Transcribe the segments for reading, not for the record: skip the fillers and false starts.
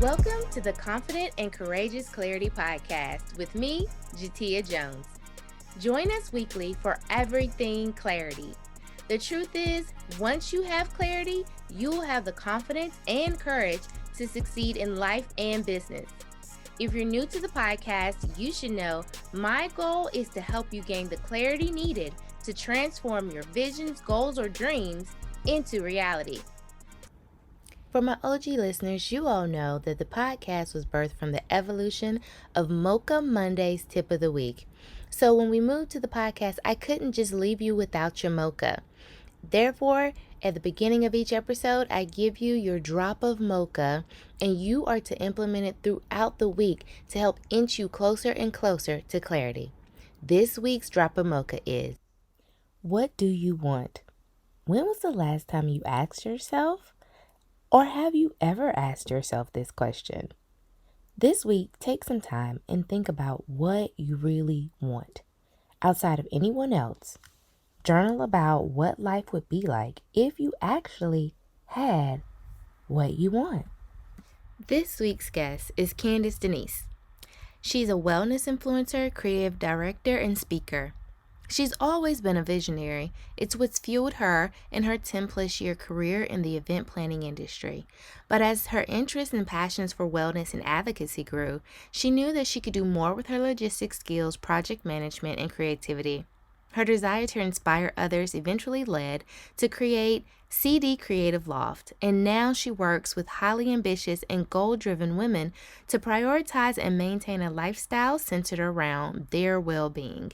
Welcome to the Confident and Courageous Clarity Podcast with me, Jateya Jones. Join us weekly for everything clarity. The truth is, once you have clarity, you'll have the confidence and courage to succeed in life and business. If you're new to the podcast, you should know my goal is to help you gain the clarity needed to transform your visions, goals, or dreams into reality. For my OG listeners, you all know that the podcast was birthed from the evolution of Mocha Monday's Tip of the Week. So when we moved to the podcast, I couldn't just leave you without your mocha. Therefore, at the beginning of each episode, I give you your drop of mocha, and you are to implement it throughout the week to help inch you closer and closer to clarity. This week's drop of mocha is, what do you want? When was the last time you asked yourself? Or have you ever asked yourself this question? This week, take some time and think about what you really want. Outside of anyone else, journal about what life would be like if you actually had what you want. This week's guest is Candice Denise. She's a wellness influencer, creative director, and speaker. She's always been a visionary. It's what's fueled her in her 10-plus year career in the event planning industry. But as her interests and passions for wellness and advocacy grew, she knew that she could do more with her logistics skills, project management, and creativity. Her desire to inspire others eventually led to create CD Creative Loft, and now she works with highly ambitious and goal-driven women to prioritize and maintain a lifestyle centered around their well-being.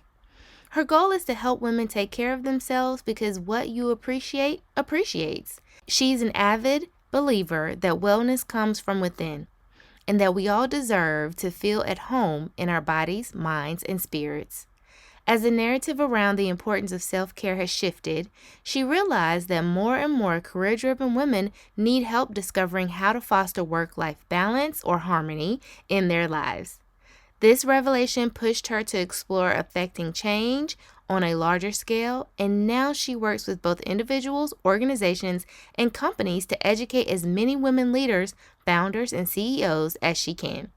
Her goal is to help women take care of themselves because what you appreciate appreciates. She's an avid believer that wellness comes from within and that we all deserve to feel at home in our bodies, minds, and spirits. As the narrative around the importance of self-care has shifted, she realized that more and more career-driven women need help discovering how to foster work-life balance or harmony in their lives. This revelation pushed her to explore affecting change on a larger scale, and now she works with both individuals, organizations, and companies to educate as many women leaders, founders, and CEOs as she can.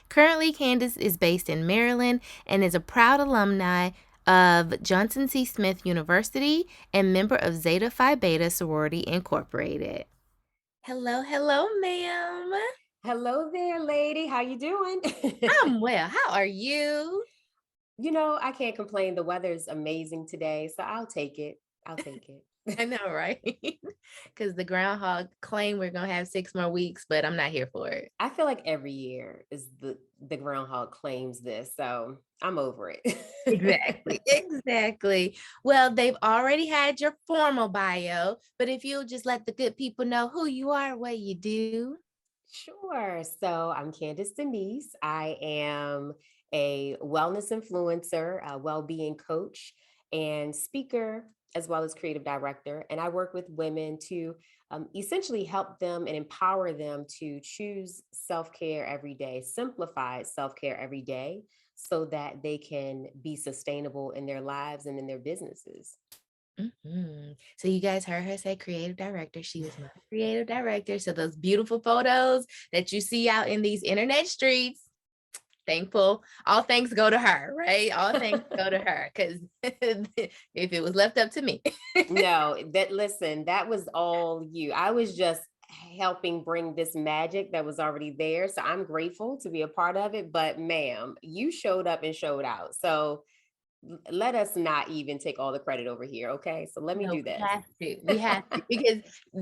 Currently, Candice is based in Maryland and is a proud alumni of Johnson C. Smith University and member of Zeta Phi Beta Sorority Incorporated. Hello, ma'am. Hello there, lady. How you doing? I'm well. How are you? I can't complain. The weather's amazing today, so I'll take it. I know, right? Because the groundhog claim we're going to have 6 more weeks, but I'm not here for it. I feel like every year is the groundhog claims this, so I'm over it. Exactly. Well, they've already had your formal bio, but if you'll just let the good people know who you are, what you do. Sure. So I'm Candice Denise. I am a wellness influencer, a well-being coach, and speaker, as well as creative director. And I work with women to essentially help them and empower them to choose self-care every day, simplify self-care every day, so that they can be sustainable in their lives and in their businesses. So you guys heard her say creative director. She was my creative director. So those beautiful photos that you see out in these internet streets, thankful. All thanks go to her, right? All thanks go to her, because if it was left up to me. No, that was all you. I was just helping bring this magic that was already there. So I'm grateful to be a part of it. But ma'am, you showed up and showed out. So let us not even take all the credit over here. Okay. So let me No, do this. we have to, because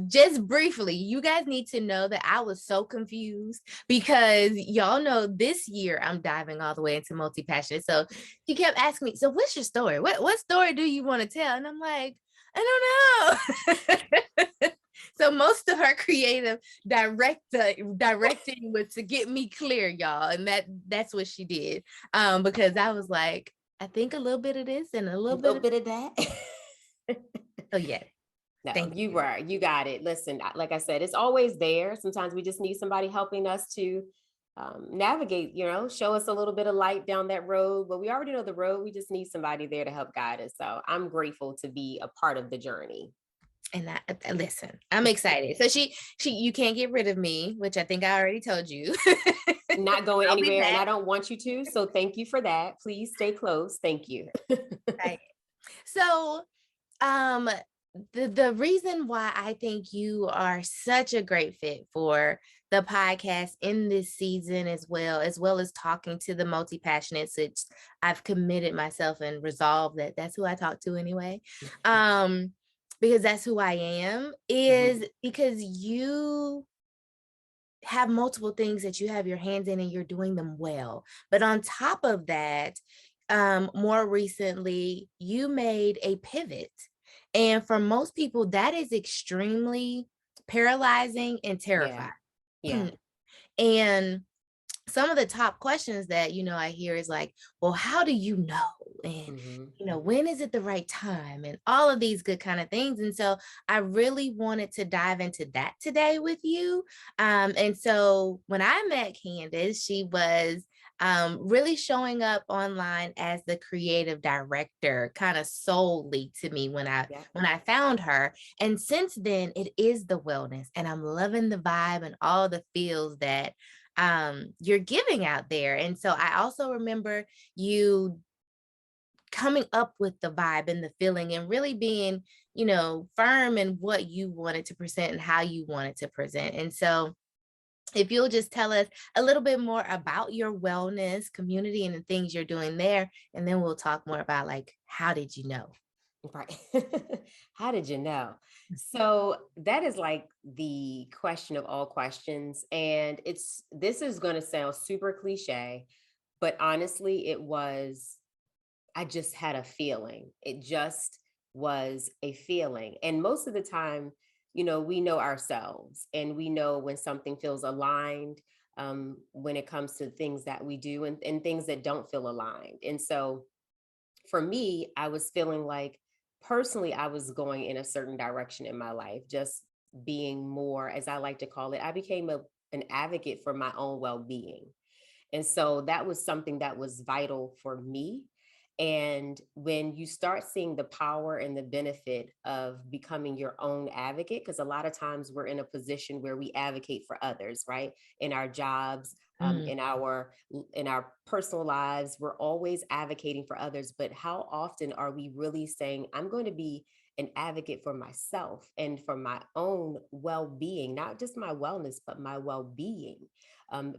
just briefly, you guys need to know that I was so confused because y'all know this year I'm diving all the way into Multipassionate. So he kept asking me, so what's your story? What story do you want to tell? And I'm like, I don't know. So most of her creative directing was to get me clear, y'all. And that's what she did. Because I was like, I think a little bit of this and a little bit of that. Oh, yeah. No, Thank you. You got it. Listen, like I said, it's always there. Sometimes we just need somebody helping us to navigate, show us a little bit of light down that road, but we already know the road. We just need somebody there to help guide us. So I'm grateful to be a part of the journey. And listen, I'm excited. So you can't get rid of me, which I think I already told you. Not going I'll be anywhere, and back. I don't want you to. So thank you for that. Please stay close. Thank you. Right. So, um, the reason why I think you are such a great fit for the podcast in this season, as well as talking to the multi-passionates, which I've committed myself and resolved that that's who I talk to anyway. Because that's who I am, is because you have multiple things that you have your hands in and you're doing them well. But on top of that, more recently, you made a pivot. And for most people, that is extremely paralyzing and Yeah. terrifying. Yeah. And some of the top questions that, I hear is like, well, how do you know? And, when is it the right time? And all of these good kind of things. And so I really wanted to dive into that today with you. And so when I met Candice, she was really showing up online as the creative director, kind of solely to me when I found her. And since then, it is the wellness, and I'm loving the vibe and all the feels that you're giving out there. And so I also remember you coming up with the vibe and the feeling and really being, firm in what you wanted to present and how you wanted to present. And so if you'll just tell us a little bit more about your wellness community and the things you're doing there, and then we'll talk more about like, how did you know? Right. How did you know? So that is like the question of all questions. And this is going to sound super cliche, but honestly, I just had a feeling. It just was a feeling. And most of the time, we know ourselves and we know when something feels aligned, when it comes to things that we do and things that don't feel aligned. And so for me, I was feeling like personally, I was going in a certain direction in my life, just being more, as I like to call it, I became an advocate for my own well being. And so that was something that was vital for me. And when you start seeing the power and the benefit of becoming your own advocate, because a lot of times we're in a position where we advocate for others, right? In our jobs, Mm. in our personal lives, we're always advocating for others. But how often are we really saying, I'm going to be an advocate for myself and for my own well-being, not just my wellness, but my well-being,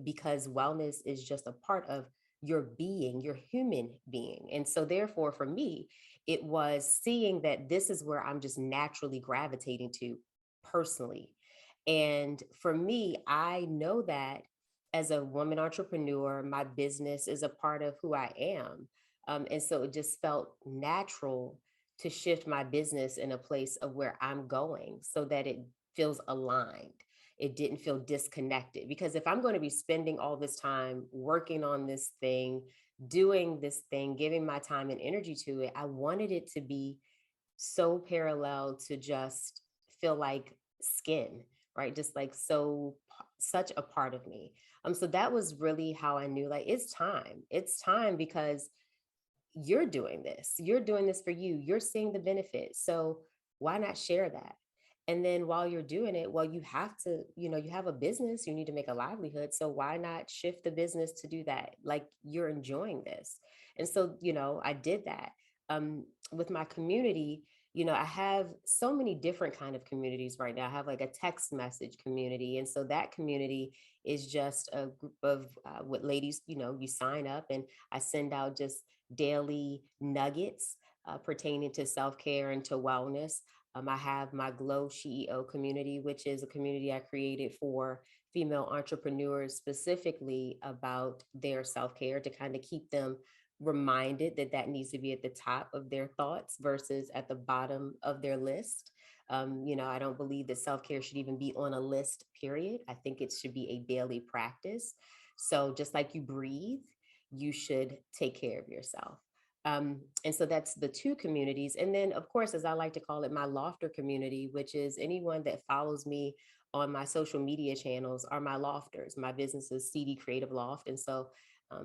because wellness is just a part of your being, your human being. And so, therefore, for me, it was seeing that this is where I'm just naturally gravitating to personally. And for me, I know that as a woman entrepreneur, my business is a part of who I am. And so it just felt natural to shift my business in a place of where I'm going so that it feels aligned. It didn't feel disconnected, because if I'm going to be spending all this time working on this thing, doing this thing, giving my time and energy to it, I wanted it to be so parallel to just feel like skin, right? Just like such a part of me. So that was really how I knew, like, it's time. It's time, because you're doing this. You're doing this for you. You're seeing the benefits. So why not share that? And then while you're doing it, well, you have to, you have a business, you need to make a livelihood. So why not shift the business to do that? Like, you're enjoying this. And so, I did that. With my community, I have so many different kind of communities right now. I have like a text message community. And so that community is just a group of what ladies, you sign up and I send out just daily nuggets pertaining to self-care and to wellness. I have my Glow CEO community, which is a community I created for female entrepreneurs specifically about their self-care, to kind of keep them reminded that that needs to be at the top of their thoughts versus at the bottom of their list. I don't believe that self-care should even be on a list, period. I think it should be a daily practice. So just like you breathe, you should take care of yourself. And so that's the two communities. And then, of course, as I like to call it, my lofter community, which is anyone that follows me on my social media channels, are my lofters. My business is CD Creative Loft. And so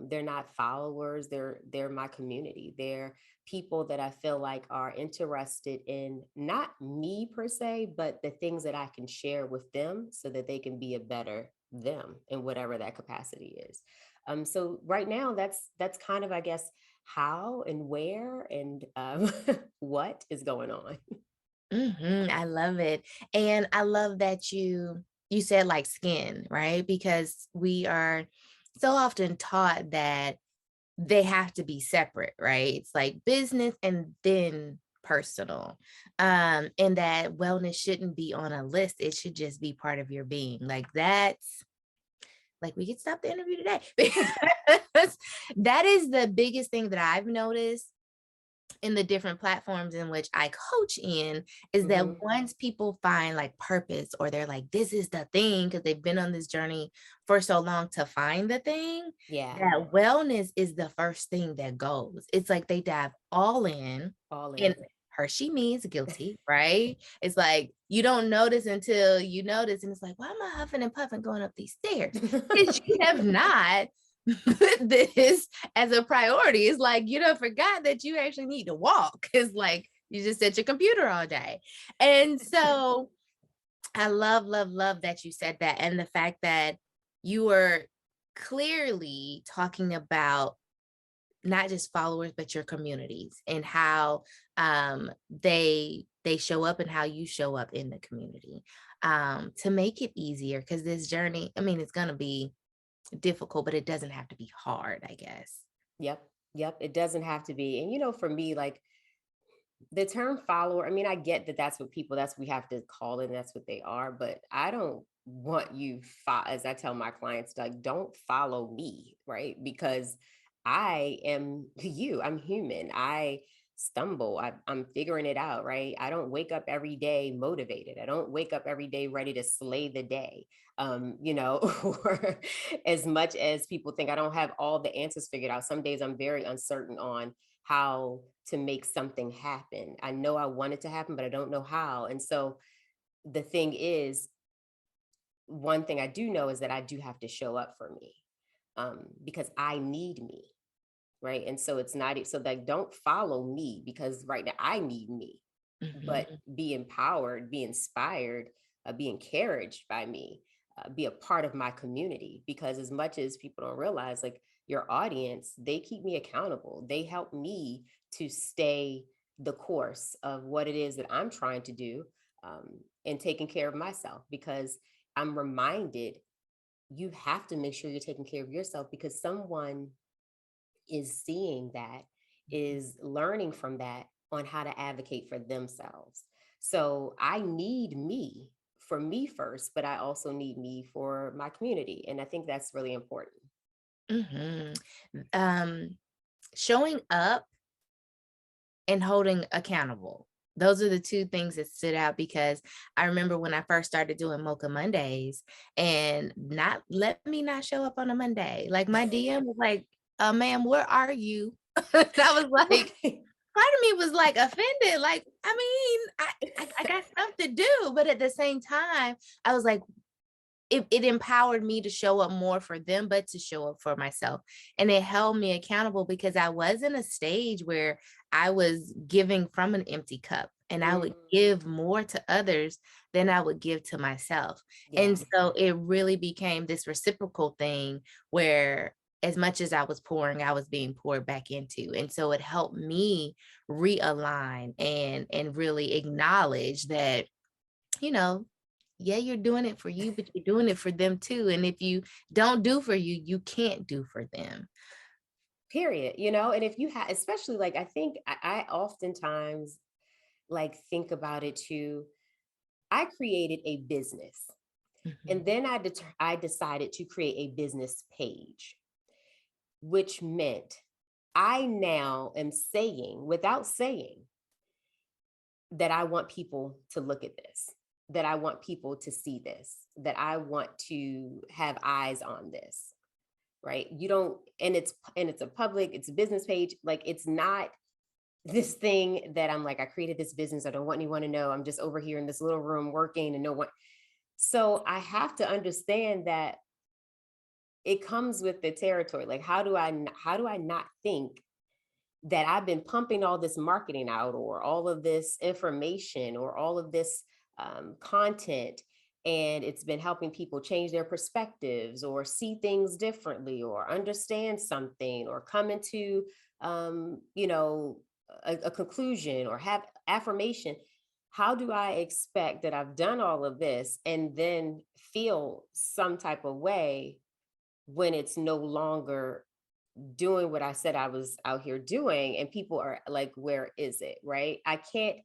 They're not followers. They're my community. They're people that I feel like are interested in not me per se, but the things that I can share with them so that they can be a better them in whatever that capacity is. So right now, that's kind of, I guess, how and where and what is going on. I love it. And I love that you said like skin, right? Because we are so often taught that they have to be separate, right? It's like business and then personal. And that wellness shouldn't be on a list. It should just be part of your being. Like that's like we could stop the interview today. Because that is the biggest thing that I've noticed in the different platforms in which I coach in is that Hmm. once people find like purpose or they're like, this is the thing, because they've been on this journey for so long to find the thing, Yeah, that wellness is the first thing that goes. It's like they dive all in all and in. Hershey means guilty, right? It's like you don't notice until you notice, and it's like, why am I huffing and puffing going up these stairs? Because you have not put this as a priority. It's like you don't forgot that you actually need to walk. It's like you just at your computer all day. And so I love, love, love that you said that. And the fact that you were clearly talking about not just followers, but your communities and how they show up and how you show up in the community to make it easier. Because this journey, I mean, it's going to be difficult, but it doesn't have to be hard, I guess. Yep. Yep. It doesn't have to be. And, for me, like the term follower, I mean, I get that that's what people, that's what we have to call it, and that's what they are, but I don't want you, as I tell my clients, like, don't follow me, right? Because I am you, I'm human. I stumble, I'm figuring it out, right? I don't wake up every day motivated. I don't wake up every day ready to slay the day. Or as much as people think I don't have all the answers figured out, some days I'm very uncertain on how to make something happen. I know I want it to happen, but I don't know how. And so the thing is, one thing I do know is that I do have to show up for me, because I need me. Right. And so it's not so like, don't follow me because right now I need me, but Mhm. be empowered, be inspired, be encouraged by me, be a part of my community. Because as much as people don't realize, like your audience, they keep me accountable. They help me to stay the course of what it is that I'm trying to do, and taking care of myself. Because I'm reminded you have to make sure you're taking care of yourself because someone is seeing that, is learning from that on how to advocate for themselves. So I need me for me first, but I also need me for my community. And I think that's really important. Mhm. Um, Showing up and holding accountable. Those are the two things that stood out because I remember when I first started doing Mocha Mondays and not let me not show up on a Monday. Like my DM was like, ma'am, where are you? And I was like, Right. part of me was like offended. Like, I mean, I got stuff to do. But at the same time, I was like, it empowered me to show up more for them, but to show up for myself. And it held me accountable because I was in a stage where I was giving from an empty cup and I would Mm, give more to others than I would give to myself. And yeah. so it really became this reciprocal thing where as much as I was pouring, I was being poured back into. And so it helped me realign and really acknowledge that, you know, yeah, you're doing it for you, but you're doing it for them too. And if you don't do for you, you can't do for them. Period. And if you have, especially like, I think I oftentimes like think about it too. I created a business and Mhm. then I decided to create a business page, which meant I now am saying, without saying, that I want people to look at this, that I want people to see this, that I want to have eyes on this, right? You don't, and it's a public, it's a business page. Like it's not this thing that I'm like, I created this business. I don't want anyone to know. I'm just over here in this little room working and no one. So I have to understand that it comes with the territory. Like, how do I not think that I've been pumping all this marketing out, or all of this information, or all of this content, and it's been helping people change their perspectives, or see things differently, or understand something, or come into a conclusion, or have affirmation. How do I expect that I've done all of this and then feel some type of way when it's no longer doing what I said I was out here doing, and people are like, where is it? Right? I can't,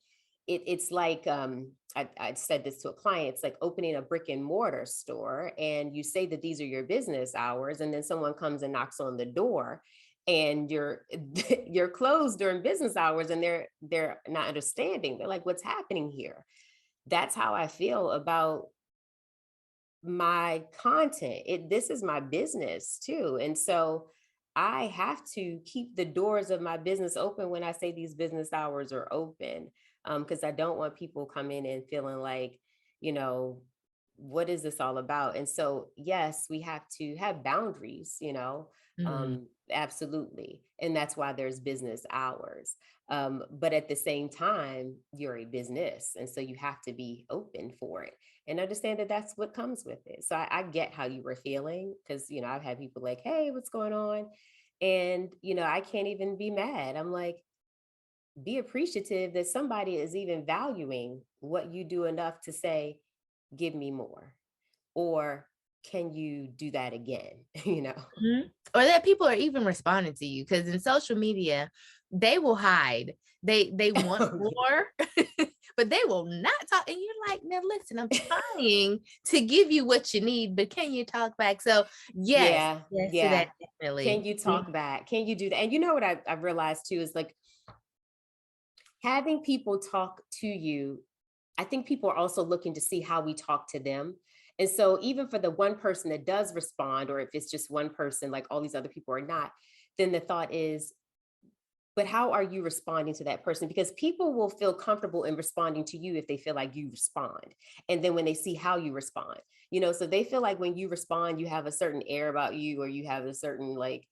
it's like, I said this to a client, it's like opening a brick and mortar store, and you say that these are your business hours, and then someone comes and knocks on the door, and you're closed during business hours, and they're not understanding. They're like, what's happening here? That's how I feel about my content. This is my business too. And so I have to keep the doors of my business open when I say these business hours are open. Because I don't want people coming in feeling like, you know, what is this all about? And so, yes, we have to have boundaries, Mm. absolutely. And that's why there's business hours. But at the same time, you're a business. And so you have to be open for it and understand that that's what comes with it. So I get how you were feeling, because, I've had people like, hey, what's going on? And, I can't even be mad. I'm like, be appreciative that somebody is even valuing what you do enough to say, give me more, or can you do that again? Mhm. Or that people are even responding to you, because in social media, they will hide. They want Oh, yeah. more, but they will not talk. And you're like, now listen, I'm trying to give you what you need, but can you talk back? So yes, Yeah, yes to yeah. that, definitely. Can you talk back? Can you do that? And you know what I've realized too is like, having people talk to you, I think people are also looking to see how we talk to them. And so even for the one person that does respond, or if it's just one person, like all these other people are not, then the thought is, but how are you responding to that person? Because people will feel comfortable in responding to you if they feel like you respond. And then when they see how you respond, so they feel like when you respond, you have a certain air about you, or you have a certain like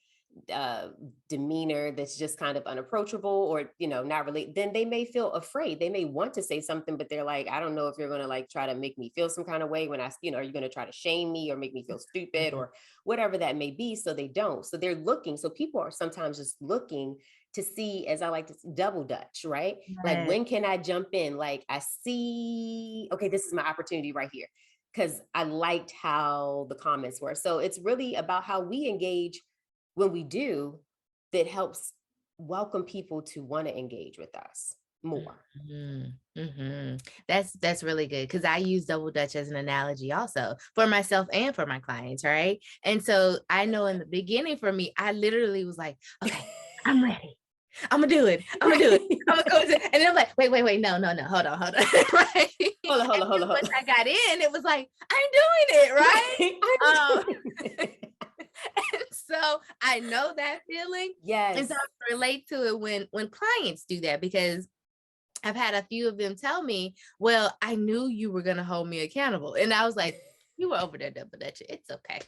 uh demeanor that's just kind of unapproachable, or not really, then they may feel afraid. They may want to say something, but they're like, I don't know if you're going to like try to make me feel some kind of way when are you going to try to shame me or make me feel stupid Mhm. or whatever that may be. So they don't. So they're looking. So people are sometimes just looking to see, as I like to double dutch, right? Like, Yes. when can I jump in? Like, I see, okay, this is my opportunity right here, because I liked how the comments were. So it's really about how we engage when we do, that helps welcome people to want to engage with us more. Mhm, mhm. That's really good, because I use double dutch as an analogy also for myself and for my clients, right? And so I know in the beginning for me, I literally was like, okay, I'm ready. I'm gonna do it. I'm gonna do it. Right. I'm gonna go to, and then I'm like, wait, no, hold on, right? Hold on, hold And on, hold then on, hold once on. I got in, it was like, I'm doing it, right? Right. I'm Um, doing it. and so I know that feeling, and so Yes. I can relate to it when clients do that, because I've had a few of them tell me, well, I knew you were going to hold me accountable. And I was like, you were over there double dutching. It's okay.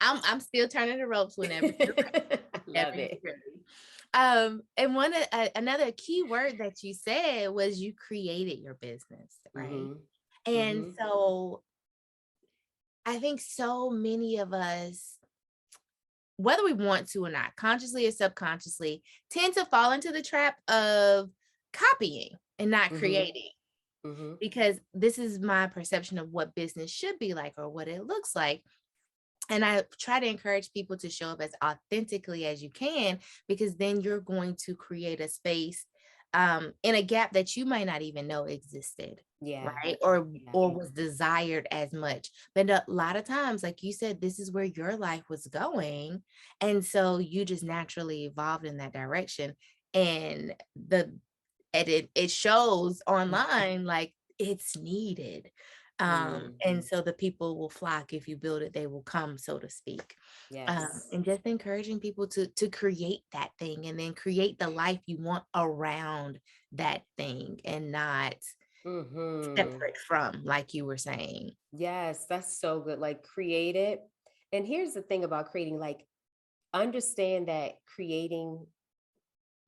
I'm still turning the ropes whenever you're I ready. love it. And another key word that you said was you created your business, right? Hmm. And Hmm. so I think so many of us, whether we want to or not, consciously or subconsciously, tend to fall into the trap of copying and not Hmm. creating, Hmm. because this is my perception of what business should be like or what it looks like. And I try to encourage people to show up as authentically as you can, because then you're going to create a space in a gap that you might not even know existed, Yeah. right? Or Yeah. was desired as much. But a lot of times, like you said, this is where your life was going. And so you just naturally evolved in that direction. And it shows online, like it's needed. And Hmm. so the people will flock. If you build it, they will come, so to speak. Yes. And just encouraging people to create that thing, and then create the life you want around that thing, and not Hmm. separate from, like you were saying. Yes, that's so good. Like, create it And here's the thing about creating, like, understand that creating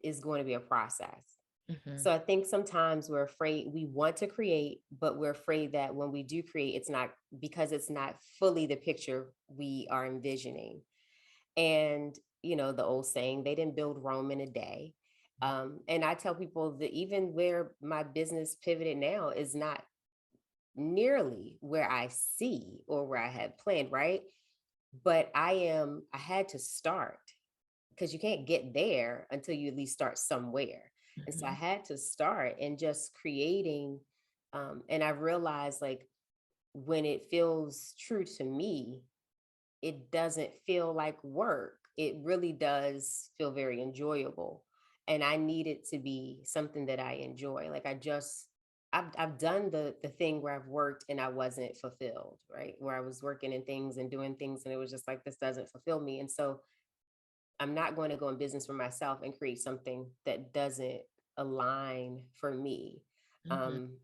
is going to be a process. Mhm. So I think sometimes we're afraid, we want to create, but we're afraid that when we do create, it's not, because it's not fully the picture we are envisioning. And, the old saying, they didn't build Rome in a day. And I tell people that even where my business pivoted now is not nearly where I see or where I had planned, right? But I had to start, because you can't get there until you at least start somewhere. And so I Mhm. had to start and just creating. And I realized, like, when it feels true to me, it doesn't feel like work. It really does feel very enjoyable. And I need it to be something that I enjoy. Like, I've done the thing where I've worked and I wasn't fulfilled, right? Where I was working in things and doing things and it was just like, this doesn't fulfill me. And so I'm not going to go in business for myself and create something that doesn't align for me. Mhm. Um,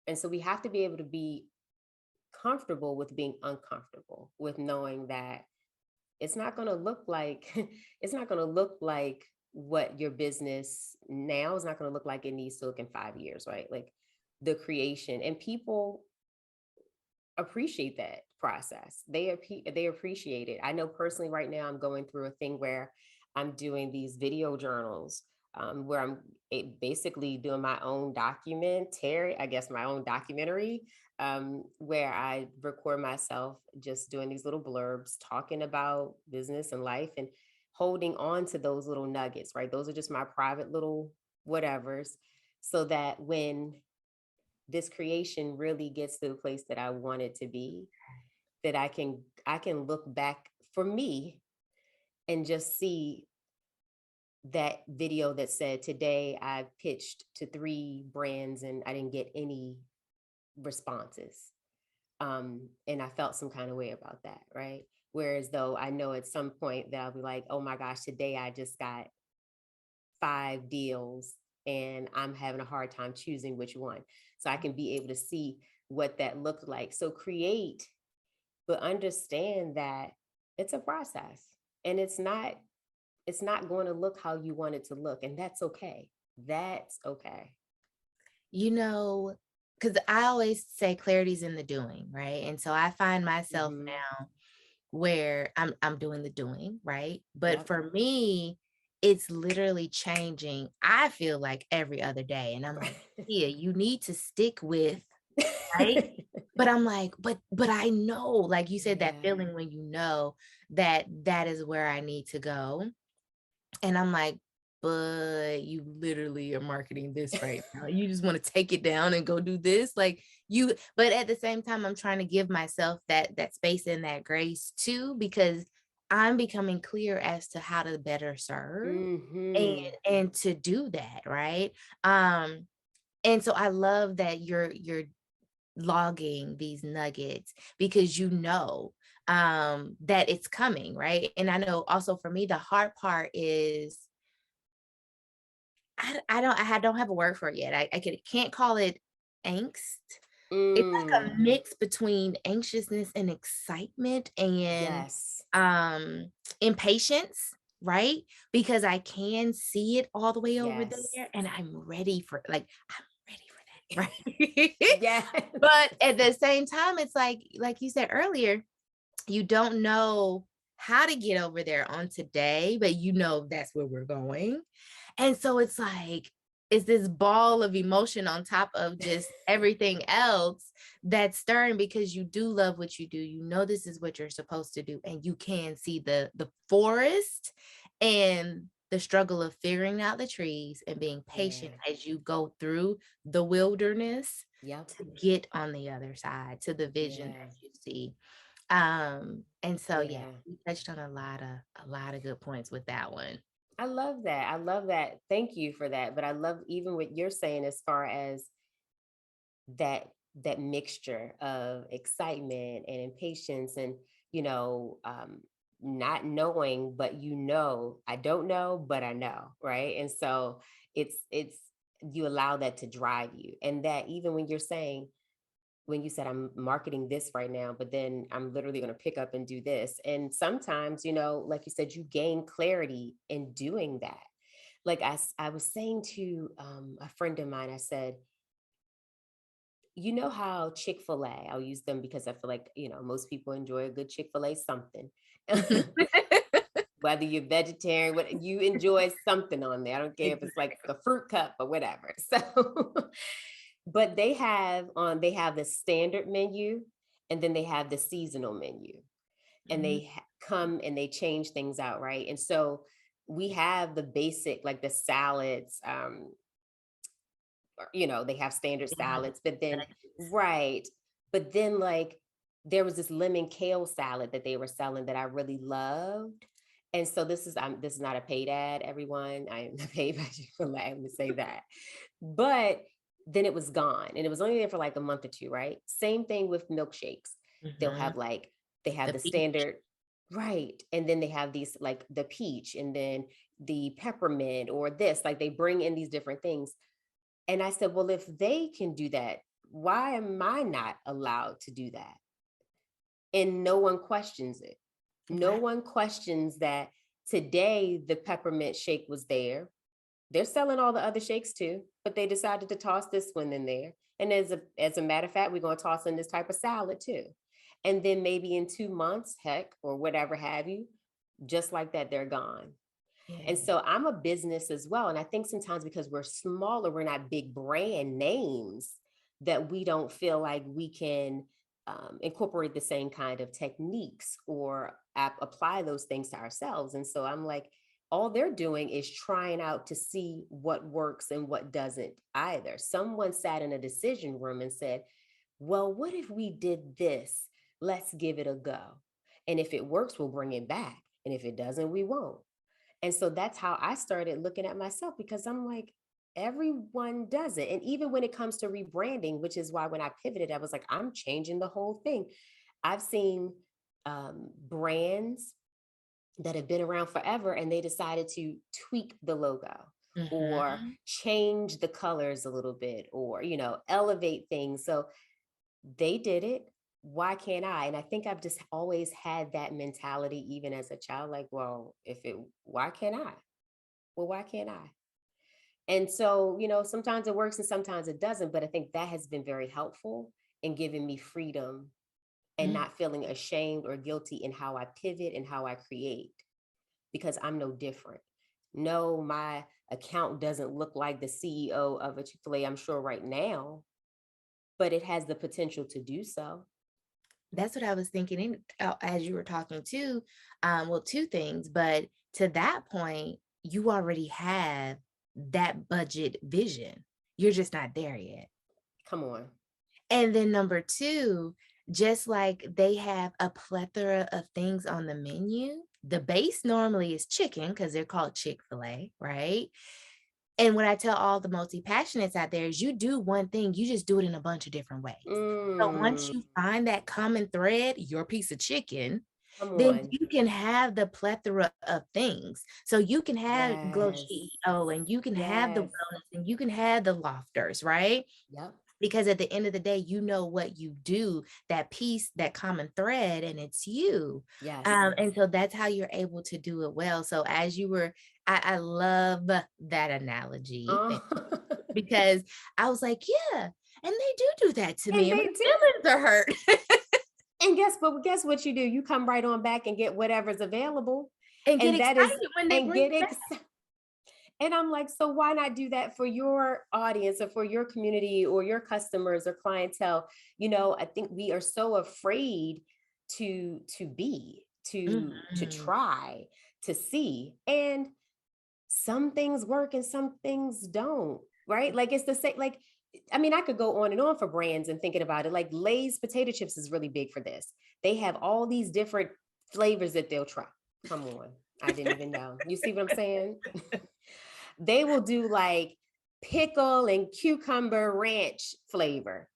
and so we have to be able to be comfortable with being uncomfortable, with knowing that it's not going to look like it's not going to look like what your business now is not going to look like it needs to look in 5 years, right? Like, the creation, and people appreciate that process. They appreciate it. I know personally right now I'm going through a thing where I'm doing these video journals, where I'm basically doing my own documentary, I guess my own documentary, where I record myself just doing these little blurbs talking about business and life and holding on to those little nuggets, right? Those are just my private little whatevers, so that when this creation really gets to the place that I want it to be, that I can look back for me and just see that video that said, today I pitched to 3 brands and I didn't get any responses. And I felt some kind of way about that, right? Whereas though I know at some point that I'll be like, oh my gosh, today I just got 5 deals and I'm having a hard time choosing which one. So I can be able to see what that looked like. So create, but understand that it's a process, and it's not going to look how you want it to look. And that's okay. That's okay. You know, because I always say clarity's in the doing, right? And so I find myself Mm-hmm. now where I'm doing the doing, right? But Yep. for me, it's literally changing. I feel like every other day. And I'm like, yeah, you need to stick with, right? But I'm like, but I know, like you said, that Yeah. feeling when you know that that is where I need to go. And I'm like, but you literally are marketing this right now. You just want to take it down and go do this. Like you, but at the same time, I'm trying to give myself that space and that grace too, because I'm becoming clear as to how to better serve and Mm-hmm. and to do that, right? Um, and so I love that you're logging these nuggets because you know that it's coming, right? And I know also for me, the hard part is I don't have a word for it yet. Can't call it angst. It's like a Mm. mix between anxiousness and excitement and Yes. um impatience, right? Because I can see it all the way over Yes. there and I'm ready for that, right? Yes. But at the same time, it's like you said earlier, you don't know how to get over there on today, but you know that's where we're going. And so it's this ball of emotion on top of just everything else that's stirring because you do love what you do. You know this is what you're supposed to do, and you can see the forest and the struggle of figuring out the trees and being patient Yeah. as you go through the wilderness Yep. to get on the other side to the vision Yeah. that you see. And so yeah, Yeah. we touched on a lot of good points with that one. I love that. I love that. Thank you for that. But I love even what you're saying as far as that mixture of excitement and impatience and, you know, not knowing, but I don't know, but I know, right? And so it's you allow that to drive you. And that even when you're saying when you said I'm marketing this right now, but then I'm literally going to pick up and do this. And sometimes, like you said, you gain clarity in doing that. Like I was saying to a friend of mine, I said, you know how Chick-fil-A, I'll use them because I feel like, most people enjoy a good Chick-fil-A something. Whether you're vegetarian, what you enjoy something on there. I don't care if it's like a fruit cup or whatever. So, but they have the standard menu, and then they have the seasonal menu, and they come and they change things out, right? And so we have the basic, like the salads, they have standard salads, but then right, but then like there was this lemon kale salad that they were selling that I really loved. And so this is not a paid ad, everyone. I am paid by Chick-fil-A, I'm gonna say that. But then it was gone, and it was only there for like a month or two, right? Same thing with milkshakes. They'll have they have the standard, right? And then they have these like the peach, and then the peppermint, or this, like they bring in these different things. And I said, well, if they can do that, why am I not allowed to do that? And no one questions it. No one questions that today the peppermint shake was there. They're selling all the other shakes too, but they decided to toss this one in there. And as a matter of fact, we're going to toss in this type of salad too. And then maybe in 2 months, heck, or whatever have you, just like that, they're gone. And so I'm a business as well. And I think sometimes because we're smaller, we're not big brand names, that we don't feel like we can incorporate the same kind of techniques or apply those things to ourselves. And so I'm like, all they're doing is trying out to see what works and what doesn't either. Someone sat in a decision room and said, well, what if we did this? Let's give it a go. And if it works, we'll bring it back. And if it doesn't, we won't. And so that's how I started looking at myself, because I'm like, everyone does it. And even when it comes to rebranding, which is why when I pivoted, I was like, I'm changing the whole thing. I've seen brands that have been around forever, and they decided to tweak the logo or change the colors a little bit, or, elevate things. So they did it. Why can't I? And I think I've just always had that mentality, even as a child, like, well, why can't I? Well, why can't I? And so, sometimes it works and sometimes it doesn't, but I think that has been very helpful in giving me freedom and not feeling ashamed or guilty in how I pivot and how I create, because I'm no different. No, my account doesn't look like the CEO of a Chick-fil-A, I'm sure right now, but it has the potential to do so. That's what I was thinking as you were talking too. Well, two things, but to that point, you already have that budget vision. You're just not there yet. Come on. And then number two, just like they have a plethora of things on the menu, the base normally is chicken because they're called Chick-fil-A, right? And what I tell all the multi-passionates out there is, you do one thing, you just do it in a bunch of different ways. So once you find that common thread, your piece of chicken, then you can have the plethora of things. So you can have Glow CEO, and you can have the wellness, and you can have the lofters, right? Yep. Because at the end of the day, you know what you do, that piece, that common thread, and it's you. Yes. And so that's how you're able to do it well. So as you were, I love that analogy, because I was like, yeah, and they do that to me. And my feelings are hurt. And guess what you do? You come right on back and get whatever's available. And get excited when they bring it back. And I'm like, so why not do that for your audience or for your community or your customers or clientele? I think we are so afraid to try, to see. And some things work and some things don't, right? Like it's the same, like, I mean, I could go on and on for brands and thinking about it. Like Lay's potato chips is really big for this. They have all these different flavors that they'll try. Come on. I didn't even know. You see what I'm saying? They will do like pickle and cucumber ranch flavor.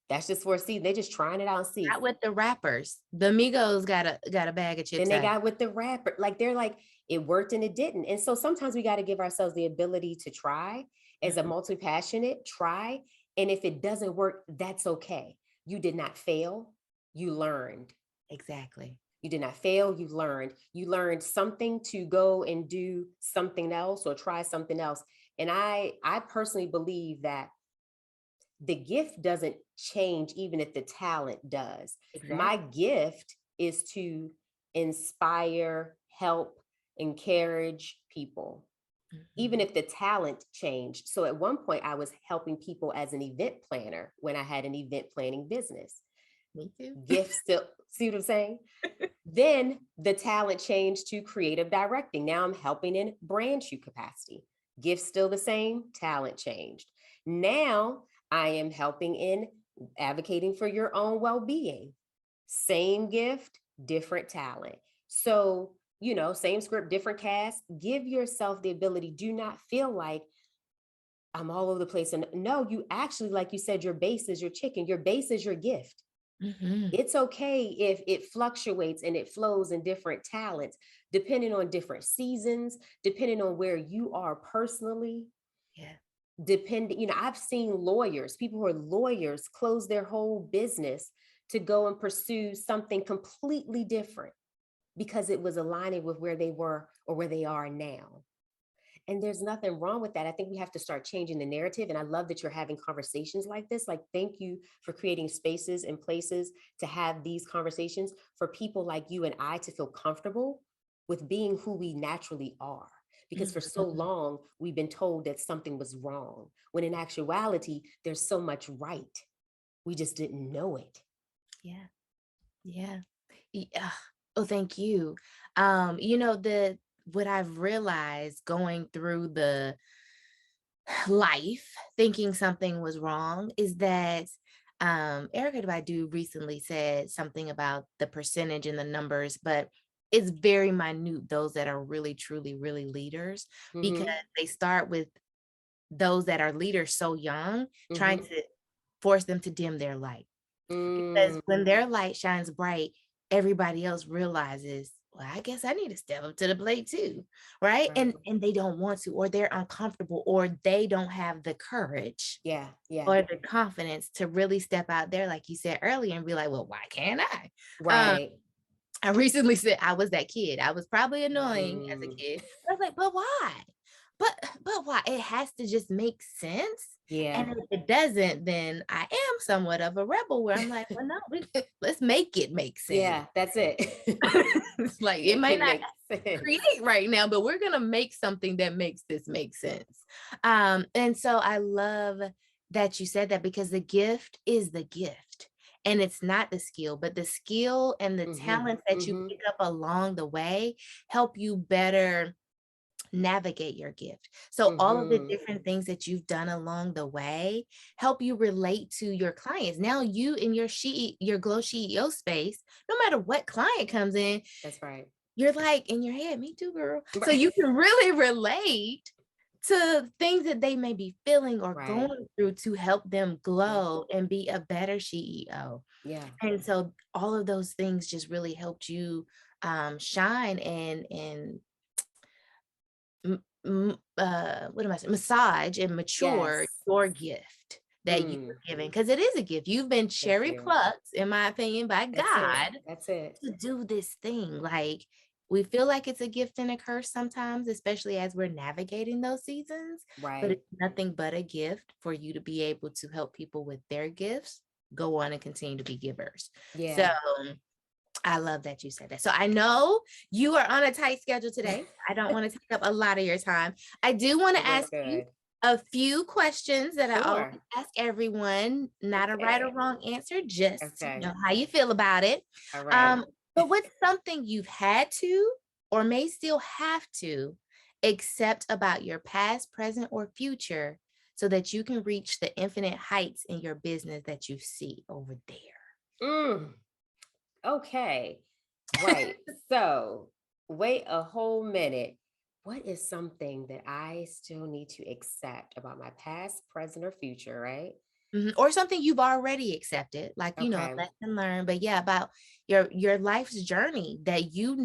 That's just for a season. They're just trying it out and see. Not with the wrappers. The Migos got a bag of chips. Then they got with the wrapper. Like they're like, it worked and it didn't. And so sometimes we got to give ourselves the ability to try. As a multi-passionate, try. And if it doesn't work, that's okay. you did not fail, you learned. Exactly. You did not fail, you learned. You learned something to go and do something else or try something else. And I personally believe that the gift doesn't change even if the talent does. My Exactly. gift is to inspire, help, encourage people, even Mhm. if the talent changed. So at one point, I was helping people as an event planner when I had an event planning business. Me too. Gift still, see what I'm saying? Then the talent changed to creative directing. Now I'm helping in brand shoot capacity. Gift still the same, talent changed. Now I am helping in advocating for your own well-being. Same gift, different talent. So, same script, different cast. Give yourself the ability. Do not feel like I'm all over the place. And no, you actually, like you said, your base is your chicken. Your base is your gift. Mhm. It's okay if it fluctuates and it flows in different talents, depending on different seasons, depending on where you are personally. Yeah. I've seen lawyers, people who are lawyers, close their whole business to go and pursue something completely different because it was aligning with where they were or where they are now. And there's nothing wrong with that. I think we have to start changing the narrative. And I love that you're having conversations like this. Like, thank you for creating spaces and places to have these conversations for people like you and I to feel comfortable with being who we naturally are. Because for so Mhm. long, we've been told that something was wrong, when in actuality, there's so much right. We just didn't know it. Yeah. Yeah. Yeah. Oh, thank you. The what I've realized going through the life thinking something was wrong is that Erica Badu recently said something about the percentage and the numbers, but it's very minute, those that are really, truly, really leaders, because Mm-hmm. they start with those that are leaders so young, trying Mm-hmm. to force them to dim their light. Because Mm, when their light shines bright, everybody else realizes, well, I guess I need to step up to the plate too, right? right. And they don't want to, or they're uncomfortable, or they don't have the courage Yeah. Yeah. or the confidence to really step out there, like you said earlier, and be like, well, why can't I? Um, Right. I recently said I was that kid. I was probably annoying as a Mm, kid. I was like, but why? But why? It has to just make sense. yeah. And if it doesn't, then I am somewhat of a rebel where I'm like, well, no, let's make it make sense. Yeah, that's it. It's like it Make might it not make sense. create right now, but we're gonna make something that makes this make sense. And so I love that you said that because the gift is the gift. And it's not the skill, but the skill and the Mm-hmm. talents that you Mm-hmm. pick up along the way help you better navigate your gift. So all of the Mm-hmm. different things that you've done along the way help you relate to your clients. Now you in your Glow CEO space, no matter what client comes in, That's right. you're like in your head, me too, girl. So Right. you can really relate to things that they may be feeling or Right. going through to help them Yeah. glow and be a better CEO. Yeah. And so all of those things just really helped you shine and what am I saying? Massage and mature Yes. your gift that you Mm. were given because it is a gift. You've been Thank cherry you. plucked, in my opinion, by That's it. God That's it. to do this thing. Like we feel like it's a gift and a curse sometimes, especially as we're navigating those seasons, but Right. it's nothing but a gift for you to be able to help people with their gifts go on and continue to be givers. So Yeah. I love that you said that. So I know you are on a tight schedule today. I don't want to take up a lot of your time. I do want Well, to that's ask you good. a few questions that I always Sure. ask everyone. Not a right or Okay. wrong answer, just Okay. how you feel about it. All right. Um, but what's something you've had to or may still have to accept about your past, present, or future so that you can reach the infinite heights in your business that you see over Mm. Okay. Right. So wait a whole minute. What is something that I still need to accept about my past, present, or future? Right. Mhm. Or something you've already accepted, like, Okay. lesson learned, but yeah, about your life's journey that you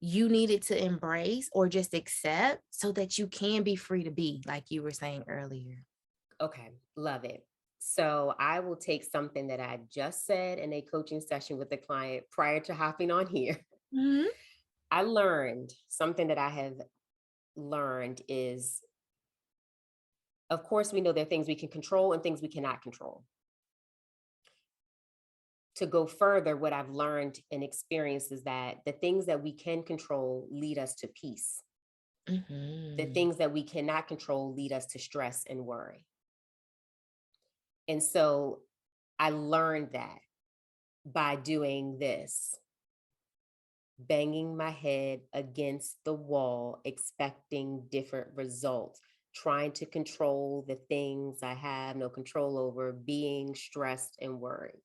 needed to embrace or just accept so that you can be free to be, like you were saying earlier. Okay. Love it. So I will take something that I just said in a coaching session with the client prior to hopping on here. Mhm. I learned something that I have learned is, of course, we know there are things we can control and things we cannot control. To go further, what I've learned and experienced is that the things that we can control lead us to peace. The Mhm. things that we cannot control lead us to stress and worry. And so I learned that by doing this, banging my head against the wall, expecting different results, trying to control the things I have no control over, being stressed and worried.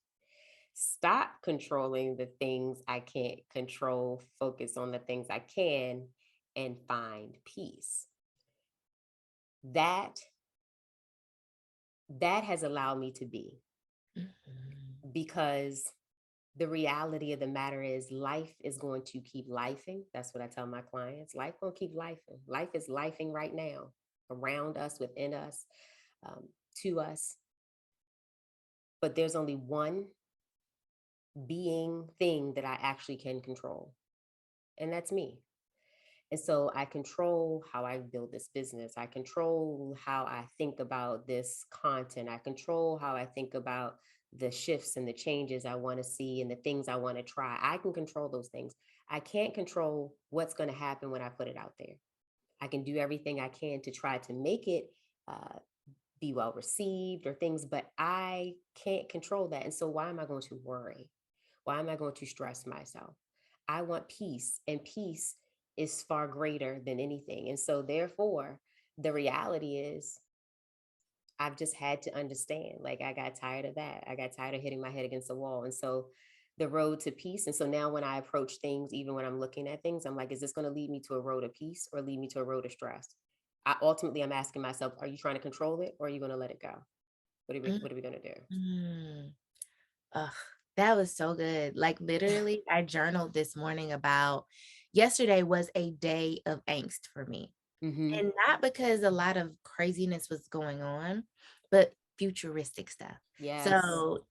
Stop controlling the things I can't control, focus on the things I can, and find peace. That that has allowed me to be, Mhm. because the reality of the matter is life is going to keep lifing. That's what I tell my clients. Life will keep lifing. Life is lifing right now, around us, within us, um, to us. But there's only one being thing that I actually can control, and that's me. And so I control how I build this business. I control how I think about this content. I control how I think about the shifts and the changes I want to see and the things I want to try. I can control those things. I can't control what's going to happen when I put it out there. I can do everything I can to try to make it uh, be well received or things, but I can't control that. And so why am I going to worry? Why am I going to stress myself? I want peace, and peace is far greater than anything. And so, therefore, the reality is, I've just had to understand. Like, I got tired of that. I got tired of hitting my head against the wall. And so, the road to peace. And so now, when I approach things, even when I'm looking at things, I'm like, is this going to lead me to a road of peace or lead me to a road of stress? I'm asking myself, are you trying to control it or are you going to let it go? What are we going to do? Mhm. Ugh, that was so good. Like literally, I journaled this morning about yesterday was a day of angst for me. Mm-hmm. And not because a lot of craziness was going on, but futuristic stuff. Yes. So,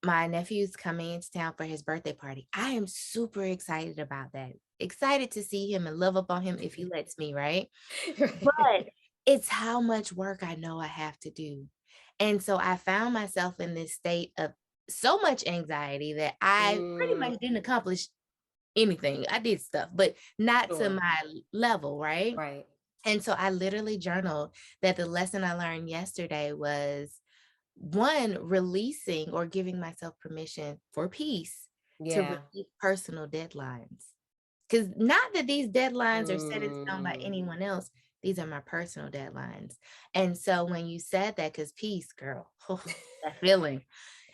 my nephew's coming into town for his birthday party. I am super excited about that. Excited to see him and love up on him if he lets me, right? But it's how much work I know I have to do. And so I found myself in this state of so much anxiety that I pretty Mm, much didn't accomplish anything. I did stuff, but not to sure. my level, right? Right. And so I literally journaled that the lesson I learned yesterday was one, releasing or giving myself permission for peace to Yeah. release personal deadlines. Because not that these deadlines are set in stone by Mm, anyone else, these are my personal deadlines. And so when you said that, because peace, girl, that feeling.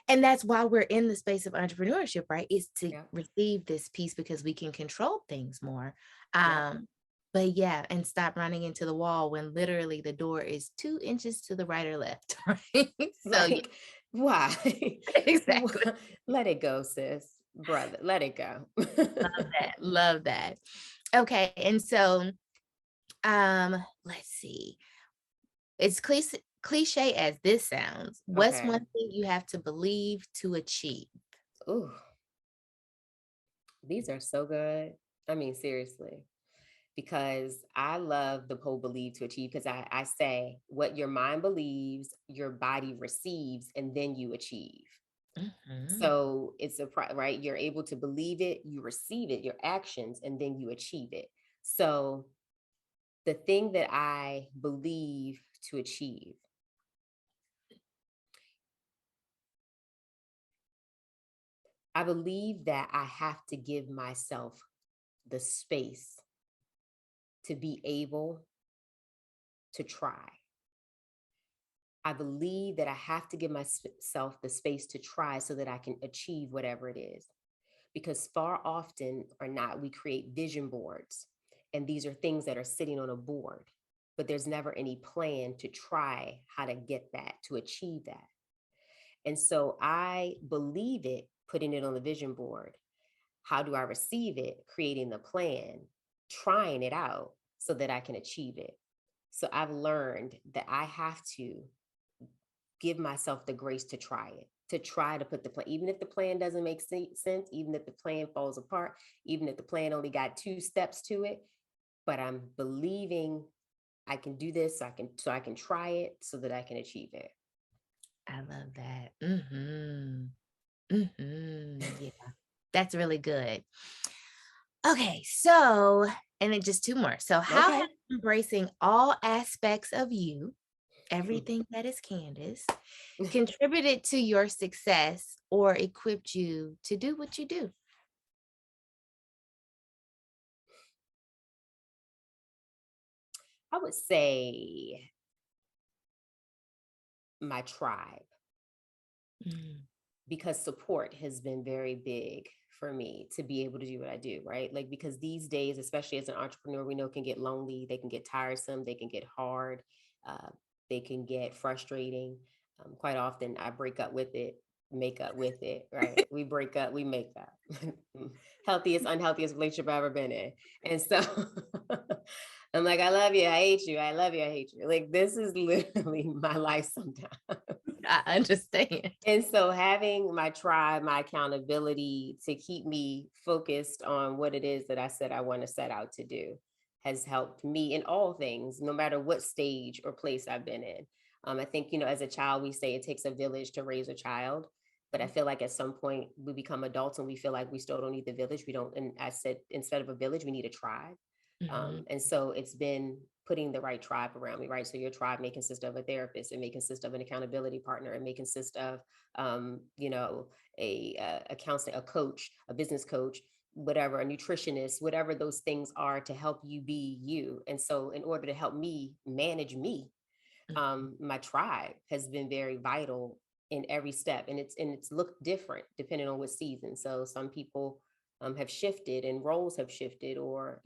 And that's why we're in the space of entrepreneurship, right? Is to yeah. receive this peace because we can control things more. Yep. Um, but yeah, and stop running into the wall when literally the door is 2 inches to the right or left, right? So yeah, Like, why? exactly. Let it go, sis. Brother, let it go. Love that. Love that. Okay. And so let's see. It's cliche as this sounds. What's Okay. one thing you have to believe to achieve? Ooh, these are so good. I mean, seriously, because I love the whole believe to achieve, because I say what your mind believes, your body receives, and then you achieve. Mhm. So it's right. You're able to believe it, you receive it, your actions, and then you achieve it. So the thing that I believe to achieve, I believe that I have to give myself the space to be able to try. I believe that I have to give myself the space to try so that I can achieve whatever it is. Because far often or not, we create vision boards, and these are things that are sitting on a board, but there's never any plan to try how to get that, to achieve that. And so I believe it, putting it on the vision board. How do I receive it? Creating the plan, trying it out so that I can achieve it. So I've learned that I have to give myself the grace to try it, to try to put the plan, even if the plan doesn't make sense, even if the plan falls apart, even if the plan only got 2 steps to it, but I'm believing I can do this. So I can try it so that I can achieve it. I love that. Yeah, that's really good. Okay, so, and then just 2 more. So how Okay. has embracing all aspects of you, everything that is Candice, contributed to your success or equipped you to do what you do? I would say my tribe, Mm, because support has been very big for me to be able to do what I do, right? Like, because these days, especially as an entrepreneur, we know can get lonely, they can get tiresome, they can get hard, uh, they can get frustrating. Quite often, I break up with it, make up with it, right? We break up, we make up. Healthiest, unhealthiest relationship I've ever been in. And so I'm like, I love you, I hate you, I love you, I hate you. Like, this is literally my life sometimes. I understand. And so having my tribe, my accountability to keep me focused on what it is that I said I want to set out to do has helped me in all things, no matter what stage or place I've been in. I think, as a child, we say it takes a village to raise a child. But I feel like at some point we become adults and we feel like we still don't need the village. We don't. And I said, instead of a village, we need a tribe. Mhm, And so it's been putting the right tribe around me, right? So your tribe may consist of a therapist, it may consist of an accountability partner, it may consist of, a counselor, a coach, a business coach, whatever, a nutritionist, whatever those things are to help you be you. And so, in order to help me manage me, mhm, my tribe has been very vital in every step, and it's looked different depending on what season. So some people have shifted and roles have shifted, or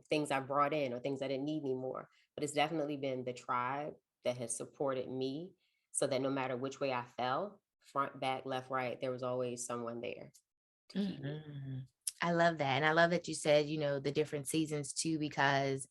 things I brought in or things I didn't need anymore. But it's definitely been the tribe that has supported me, so that no matter which way I fell, front, back, left, right, there was always someone there to keep me. mhm. I love that. And I love that you said, the different seasons too, because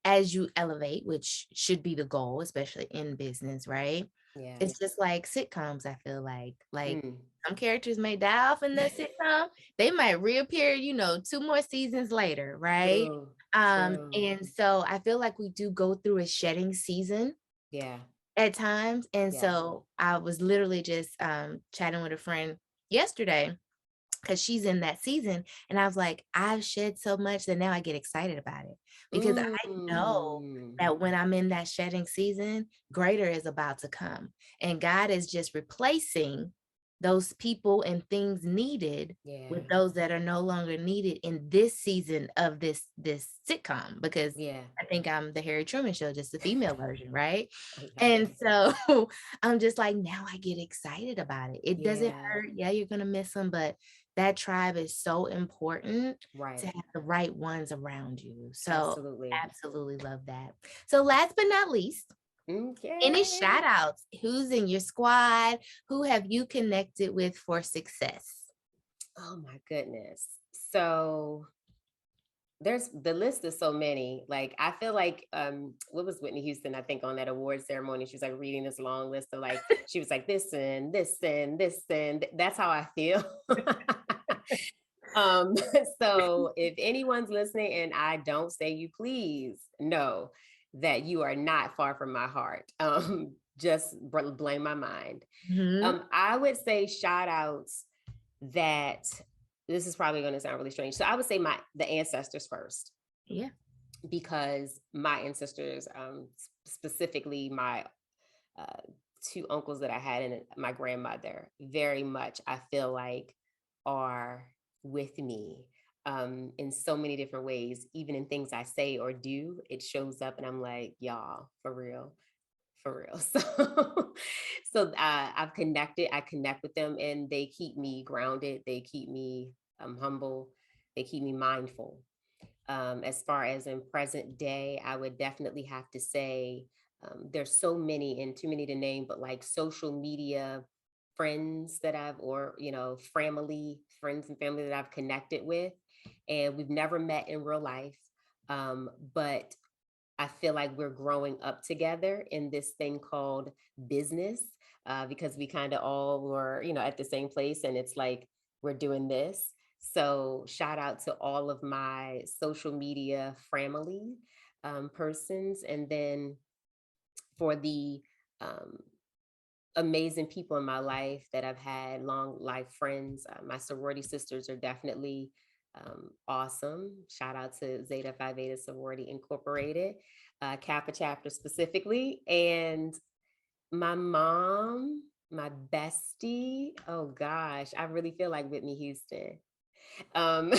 as you elevate, which should be the goal, especially in business, right? Yeah. It's just like sitcoms, I feel like Mm. some characters may die off in the sitcom. They might reappear, 2 more seasons later, right? True. True. And so I feel like we do go through a shedding season Yeah. at times. And Yeah. so I was literally just chatting with a friend yesterday because she's in that season. And I was like, I've shed so much that now I get excited about it because I know Mm. that when I'm in that shedding season, greater is about to come. And God is just replacing those people and things needed Yeah. with those that are no longer needed in this season of this sitcom, because Yeah. I think I'm the Harry Truman Show, just the female version, right? I love And it. so I'm just like, now I get excited about it. It doesn't Yeah. hurt. Yeah, you're gonna miss them, but that tribe is so important to Right. have the right ones around you. So Absolutely. absolutely love that. So last but not least, any Okay. shout outs? Who's in your squad? Who have you connected with for success? Oh my goodness. So there's the list is so many. Like, I feel like what was Whitney Houston, I think, on that award ceremony? She was like reading this long list of, like, she was like this and this and this, and that's how I feel. um so if anyone's listening and I don't say you, please know that you are not far from my heart. Just blame my mind. Mhm. I would say shout outs that this is probably going to sound really strange. So I would say the ancestors first, Yeah. because my ancestors, specifically my uh, two uncles that I had and my grandmother, very much I feel like are with me in so many different ways. Even in things I say or do, it shows up, and I'm like, y'all, for real, for real. So I connect with them, and they keep me grounded. They keep me humble. They keep me mindful. As far as in present day, I would definitely have to say there's so many and too many to name, but like social media friends that or friends and family that I've connected with, and we've never met in real life. But I feel like we're growing up together in this thing called business, because we kind of all were, at the same place, and it's like we're doing this. So shout out to all of my social media family persons, and then for the um, amazing people in my life that I've had long life friends. My sorority sisters are definitely awesome. Shout out to Zeta Phi Beta Sorority Incorporated, Kappa chapter specifically, and my mom, my bestie. Oh gosh, I really feel like Whitney Houston. Um,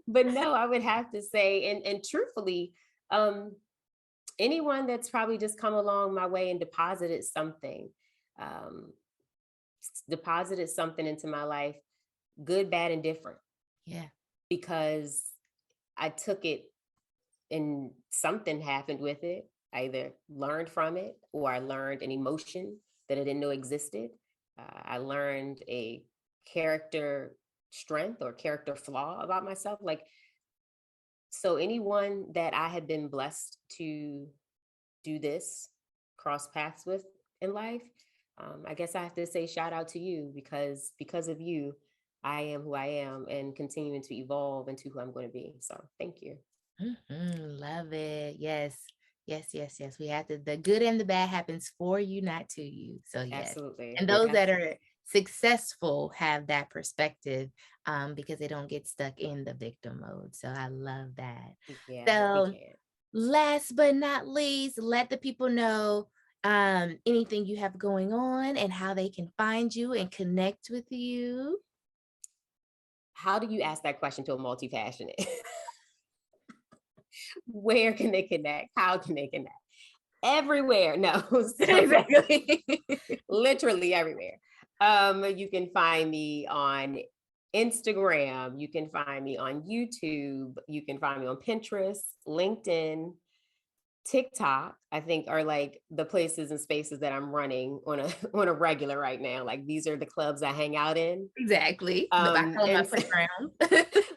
but no, I would have to say, and truthfully, um, anyone that's probably just come along my way and um, deposited something into my life, good, bad, and different, Yeah. because I took it and something happened with it. I either learned from it, or I learned an emotion that I didn't know existed. I learned a character strength or character flaw about myself. Like, so anyone that I have been blessed to do this, cross paths with in life, I guess I have to say shout out to you, because of you, I am who I am and continuing to evolve into who I'm going to be. So thank you. Love it. Yes. Yes, yes, yes. We have to, the good and the bad happens for you, not to you. So yes. Absolutely. And those that are successful have that perspective, because they don't get stuck in the victim mode. So I love that. Yeah, So last but not least, let the people know anything you have going on and how they can find you and connect with you. How do you ask that question to a multi-passionate? Where can they connect? How can they connect? Everywhere. No, Exactly. Literally everywhere. You can find me on Instagram. You can find me on YouTube. You can find me on Pinterest, LinkedIn, TikTok, I think, are like the places and spaces that I'm running on a on a regular right now. Like, these are the clubs I hang out in. Exactly. I call my playground.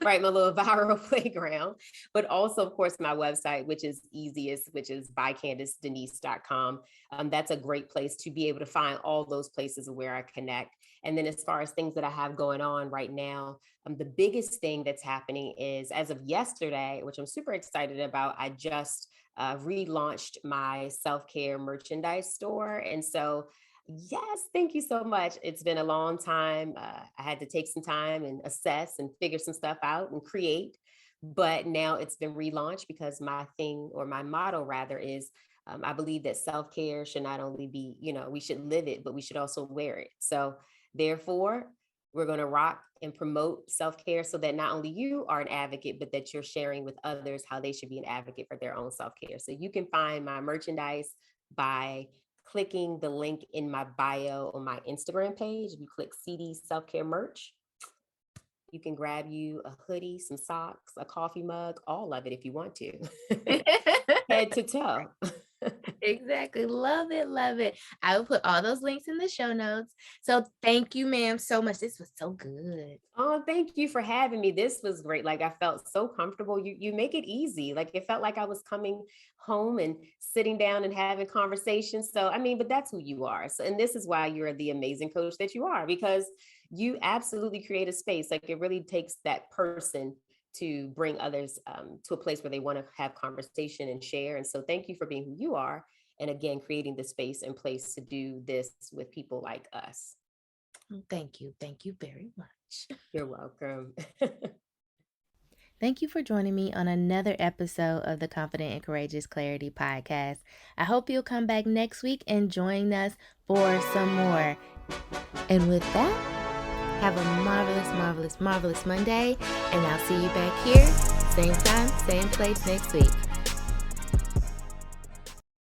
Right, my little viral playground. But also, of course, my website, which is easiest, which is bycandicedenise.com. That's a great place to be able to find all those places where I connect. And then as far as things that I have going on right now, the biggest thing that's happening is, as of yesterday, which I'm super excited about, I just relaunched my self-care merchandise store. And so, yes, thank you so much. It's been a long time. I had to take some time and assess and figure some stuff out and create. But now it's been relaunched, because my thing, or my motto rather, is I believe that self-care should not only be, we should live it, but we should also wear it. So therefore, we're going to rock and promote self-care, so that not only you are an advocate, but that you're sharing with others how they should be an advocate for their own self-care. So you can find my merchandise by clicking the link in my bio on my Instagram page. If you click CD self-care merch, you can grab you a hoodie, some socks, a coffee mug, all of it if you want to, head to toe. Exactly. Love it. Love it. I will put all those links in the show notes. So thank you, ma'am, so much. This was so good. Oh, thank you for having me. This was great. Like, I felt so comfortable. You make it easy. Like, it felt like I was coming home and sitting down and having conversations. So, I mean, but that's who you are. So, and this is why you're the amazing coach that you are, because you absolutely create a space. Like, it really takes that person to bring others to a place where they want to have conversation and share. And so thank you for being who you are. And again, creating the space and place to do this with people like us. Thank you. Thank you very much. You're welcome. Thank you for joining me on another episode of the Confident and Courageous Clarity Podcast. I hope you'll come back next week and join us for some more. And with that, have a marvelous, marvelous, marvelous Monday, and I'll see you back here, same time, same place next week.